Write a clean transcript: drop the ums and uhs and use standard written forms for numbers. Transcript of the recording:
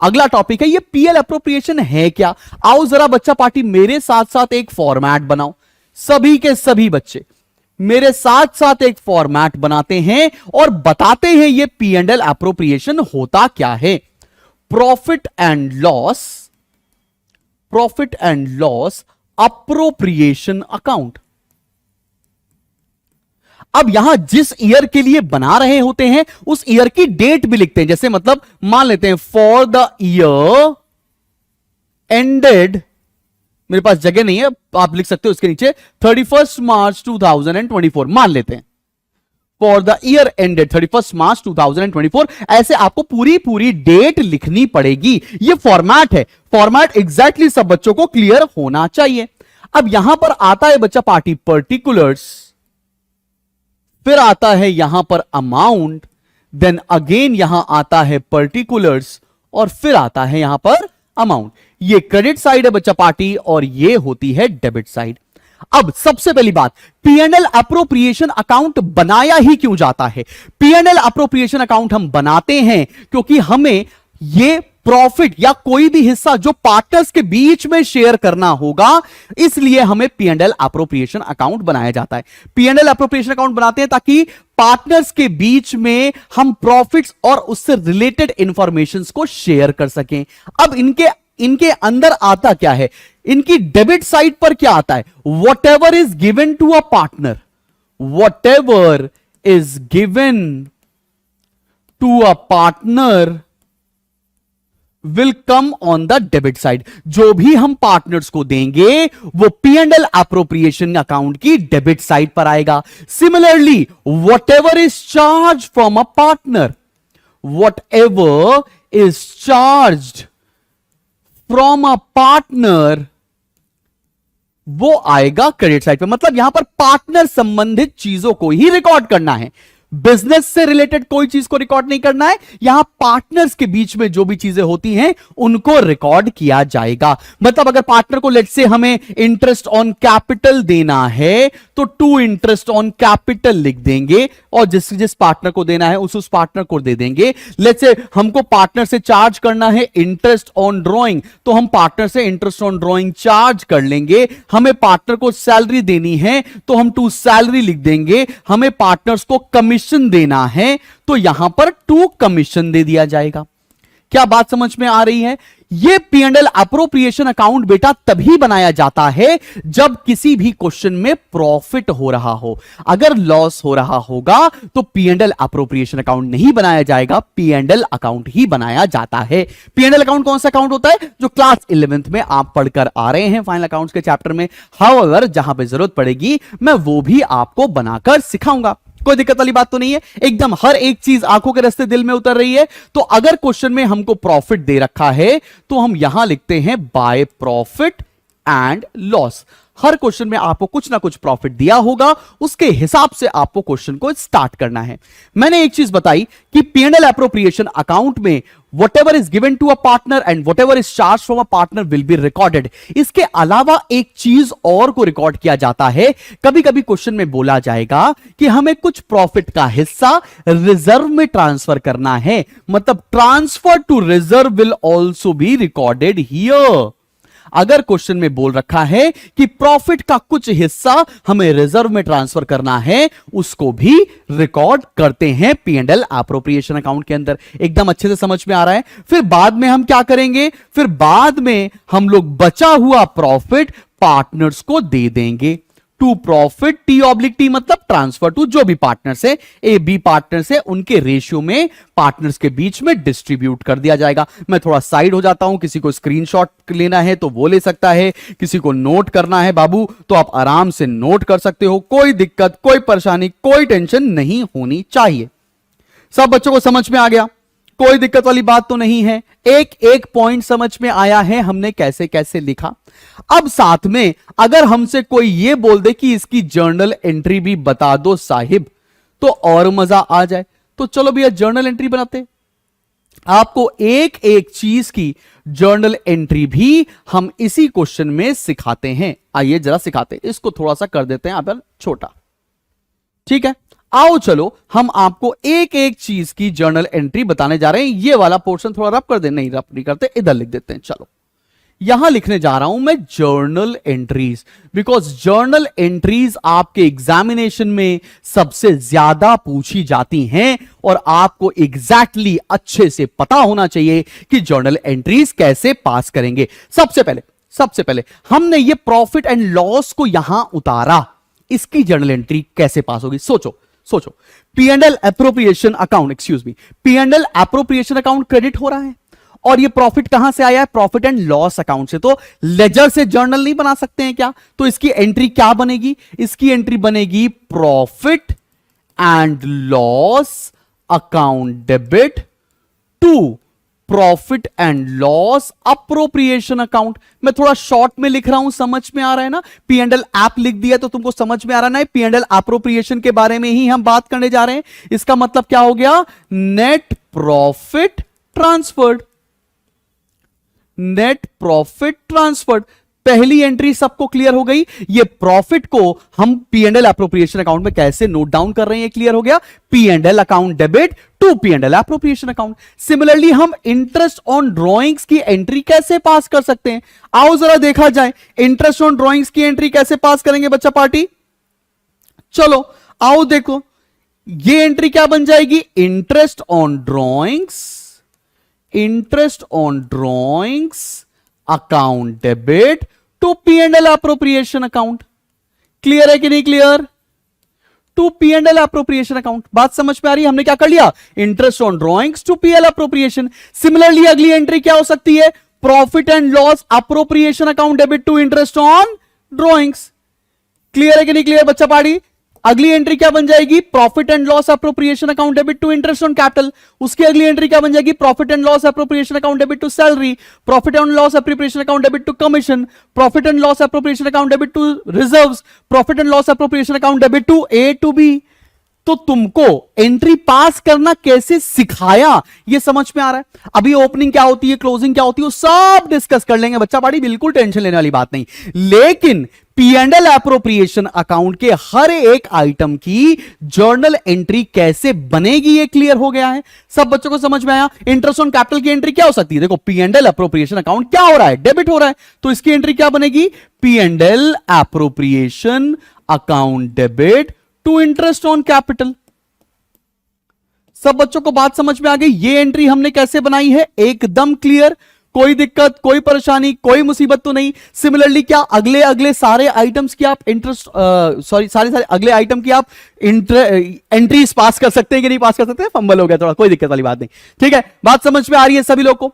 अगला टॉपिक है ये पीएल अप्रोप्रिएशन है क्या। आओ जरा बच्चा पार्टी मेरे साथ साथ एक फॉर्मेट बनाओ, सभी के सभी बच्चे मेरे साथ साथ एक फॉर्मेट बनाते हैं और बताते हैं ये पी एंड एल अप्रोप्रिएशन होता क्या है। Profit and loss appropriation account. अब यहां जिस ईयर के लिए बना रहे होते हैं उस ईयर की डेट भी लिखते हैं, जैसे मतलब मान लेते हैं फॉर द ईयर एंडेड, मेरे पास जगह नहीं है, आप लिख सकते हो उसके नीचे 31 मार्च 2024 मान लेते हैं, फॉर द ईयर एंडेड 31 मार्च 2024। ऐसे आपको पूरी डेट लिखनी पड़ेगी। ये फॉर्मेट है, फॉर्मेट एग्जैक्टली सब बच्चों को क्लियर होना चाहिए। अब यहां पर आता है बच्चा पार्टी पर्टिकुलर्स, फिर आता है यहां पर अमाउंट, देन अगेन यहां आता है पर्टिकुलर्स और फिर आता है यहां पर अमाउंट। ये क्रेडिट साइड है बच्चा पार्टी और ये होती है डेबिट साइड। अब सबसे पहली बात, पीएनएल अप्रोप्रिएशन अकाउंट बनाया ही क्यों जाता है। पीएनएल अप्रोप्रिएशन अकाउंट हम बनाते हैं क्योंकि हमें ये प्रॉफिट या कोई भी हिस्सा जो पार्टनर्स के बीच में शेयर करना होगा, इसलिए हमें पीएनएल अप्रोप्रिएशन अकाउंट बनाया जाता है। पीएनएल अप्रोप्रिएशन अकाउंट बनाते हैं ताकि पार्टनर्स के बीच में हम प्रॉफिट्स और उससे रिलेटेड इंफॉर्मेशंस को शेयर कर सकें। अब इनके अंदर आता क्या है, इनकी डेबिट साइड पर क्या आता है, whatever is given to a partner, whatever is given to a partner will come on the debit side. जो भी हम पार्टनर्स को देंगे वो P and L appropriation account की डेबिट साइड पर आएगा। Similarly whatever is charge from a partner, whatever is charge from a partner, वो आएगा क्रेडिट साइड पे। मतलब यहां पर पार्टनर संबंधित चीजों को ही रिकॉर्ड करना है, बिजनेस से रिलेटेड कोई चीज को रिकॉर्ड नहीं करना है। यहां पार्टनर्स के बीच में जो भी चीजें होती हैं उनको रिकॉर्ड किया जाएगा। मतलब अगर पार्टनर को लेट से हमें इंटरेस्ट ऑन कैपिटल देना है तो टू इंटरेस्ट ऑन कैपिटल लिख देंगे और जिस पार्टनर को देना है उस पार्टनर को दे देंगे। लेट से हमको पार्टनर से चार्ज करना है इंटरेस्ट ऑन ड्रॉइंग तो हम पार्टनर से इंटरेस्ट ऑन ड्रॉइंग चार्ज कर लेंगे। हमें पार्टनर को सैलरी देनी है तो हम टू सैलरी लिख देंगे। हमें पार्टनर्स को कमीशन देना है तो यहां पर टू कमीशन दे दिया जाएगा। क्या बात समझ में आ रही है। यह P and L appropriation account बेटा तभी बनाया जाता है जब किसी भी क्वेश्चन में प्रॉफिट हो रहा हो। अगर लॉस हो रहा होगा तो P and L appropriation account नहीं बनाया जाएगा, पी एंड एल अकाउंट ही बनाया जाता है। पी एंड एल अकाउंट कौन सा अकाउंट होता है, जो क्लास 11th में आप पढ़कर आ रहे हैं फाइनल अकाउंट्स के चैप्टर में। हाउएवर जहां पे जरूरत पड़ेगी मैं वो भी आपको बनाकर सिखाऊंगा, कोई दिक्कत वाली बात तो नहीं है। एकदम हर एक चीज आंखों के रास्ते दिल में उतर रही है। तो अगर क्वेश्चन में हमको प्रॉफिट दे रखा है तो हम यहां लिखते हैं by profit and loss. Her question में आपको कुछ ना कुछ प्रॉफिट दिया होगा, उसके हिसाब से आपको क्वेश्चन को स्टार्ट करना है। मैंने एक चीज बताई कि P and L appropriation account में whatever is given to a partner and whatever is charged from a partner will be recorded। इसके अलावा एक चीज और को रिकॉर्ड किया जाता है। कभी कभी क्वेश्चन में बोला जाएगा कि हमें कुछ प्रॉफिट का हिस्सा रिजर्व में ट्रांसफर करना है, मतलब transfer to reserve will also be recorded here. अगर क्वेश्चन में बोल रखा है कि प्रॉफिट का कुछ हिस्सा हमें रिजर्व में ट्रांसफर करना है, उसको भी रिकॉर्ड करते हैं P and L appropriation account के अंदर। एकदम अच्छे से समझ में आ रहा है। फिर बाद में हम क्या करेंगे, फिर बाद में हम लोग बचा हुआ प्रॉफिट पार्टनर्स को दे देंगे। टू प्रॉफिट T/T मतलब ट्रांसफर टू, जो भी पार्टनर्स है ए बी पार्टनर्स है उनके रेशियो में पार्टनर्स के बीच में डिस्ट्रीब्यूट कर दिया जाएगा। मैं थोड़ा साइड हो जाता हूं, किसी को स्क्रीनशॉट लेना है तो वो ले सकता है, किसी को नोट करना है बाबू तो आप आराम से नोट कर सकते हो। कोई दिक्कत, कोई परेशानी, कोई टेंशन नहीं होनी चाहिए। सब बच्चों को समझ में आ गया, कोई दिक्कत वाली बात तो नहीं है। एक एक पॉइंट समझ में आया है हमने कैसे कैसे लिखा। अब साथ में अगर हमसे कोई ये बोल दे कि इसकी जर्नल एंट्री भी बता दो साहिब तो और मजा आ जाए। तो चलो भैया जर्नल एंट्री बनाते। आपको एक एक चीज की जर्नल एंट्री भी हम इसी क्वेश्चन में सिखाते हैं। आइए जरा सिखाते हैं। इसको थोड़ा सा कर देते हैं आप छोटा, ठीक है। आओ चलो हम आपको एक एक चीज की जर्नल एंट्री बताने जा रहे हैं। ये वाला पोर्शन थोड़ा रफ कर दे, नहीं रफ नहीं करते, इधर लिख देते हैं। चलो यहां लिखने जा रहा हूं मैं journal entries, because journal entries आपके एग्जामिनेशन में सबसे ज्यादा पूछी जाती हैं और आपको एग्जैक्टली अच्छे से पता होना चाहिए कि जर्नल एंट्रीज कैसे पास करेंगे। सबसे पहले हमने ये प्रॉफिट एंड लॉस को यहां उतारा, इसकी जर्नल एंट्री कैसे पास होगी? सोचो P&L appropriation account, excuse me, P&L appropriation account credit हो रहा है और ये प्रॉफिट कहां से आया है? प्रॉफिट एंड लॉस अकाउंट से। तो लेजर से जर्नल नहीं बना सकते हैं क्या? तो इसकी एंट्री क्या बनेगी? इसकी एंट्री बनेगी profit and loss account debit to profit and loss appropriation account. मैं थोड़ा शॉर्ट में लिख रहा हूं, समझ में आ रहा है ना? P&L ऐप लिख दिया तो तुमको समझ में आ रहा है ना? P&L एप्रोप्रिएशन के बारे में ही हम बात करने जा रहे हैं। इसका मतलब क्या हो गया? Net profit transferred, net profit transferred. पहली एंट्री सबको क्लियर हो गई। ये प्रॉफिट को हम P&L एप्रोप्रिएशन अकाउंट में कैसे नोट डाउन कर रहे हैं, क्लियर हो गया। P&L account debit to P&L appropriation account. Similarly हम इंटरेस्ट ऑन ड्रॉइंग्स की एंट्री कैसे पास कर सकते हैं? आओ जरा देखा जाए, इंटरेस्ट ऑन ड्रॉइंग्स की एंट्री कैसे पास करेंगे बच्चा पार्टी? चलो आओ देखो, ये एंट्री क्या बन जाएगी? Interest on drawings, interest on drawings account debit to P&L appropriation account. Clear है कि नहीं clear? To P&L appropriation account. बात समझ में आ रही है? हमने क्या कर लिया? Interest on drawings to P&L appropriation. Similarly अगली एंट्री क्या हो सकती है? Profit and loss appropriation account debit to interest on drawings. Clear है कि नहीं क्लियर बच्चा पार्टी? अगली एंट्री क्या बन जाएगी? Profit and loss appropriation account debit to interest on capital. उसकी अगली एंट्री क्या बन जाएगी? Profit and loss appropriation account debit to salary, profit and loss appropriation account debit to commission, profit and loss appropriation account debit to reserves, profit and loss appropriation account debit to A to B. तो तुमको entry पास करना कैसे सिखाया ये समझ में आ रहा है? अभी ओपनिंग क्या होती है, क्लोजिंग क्या होती है, वो सब डिस्कस कर लेंगे बच्चा पार्टी, बिल्कुल टेंशन लेने वाली बात नहीं। लेकिन P&L एप्रोप्रिएशन अकाउंट के हर एक आइटम की जर्नल एंट्री कैसे बनेगी ये क्लियर हो गया है। सब बच्चों को समझ में आया? इंटरेस्ट ऑन कैपिटल की एंट्री क्या हो सकती है? देखो P&L एप्रोप्रिएशन अकाउंट क्या हो रहा है? डेबिट हो रहा है, तो इसकी एंट्री क्या बनेगी? P&L appropriation account debit to interest on capital. सब बच्चों को बात समझ में आ गई? ये एंट्री हमने कैसे बनाई है? एकदम क्लियर, कोई दिक्कत, कोई परेशानी, कोई मुसीबत तो नहीं। सिमिलरली क्या अगले सारे आइटम्स की आप इंटरेस्ट सारे अगले आइटम की आप एंट्रीज पास कर सकते हैं कि नहीं पास कर सकते? फंबल हो गया थोड़ा, कोई दिक्कत वाली बात नहीं। ठीक है, बात समझ में आ रही है सभी लोग को?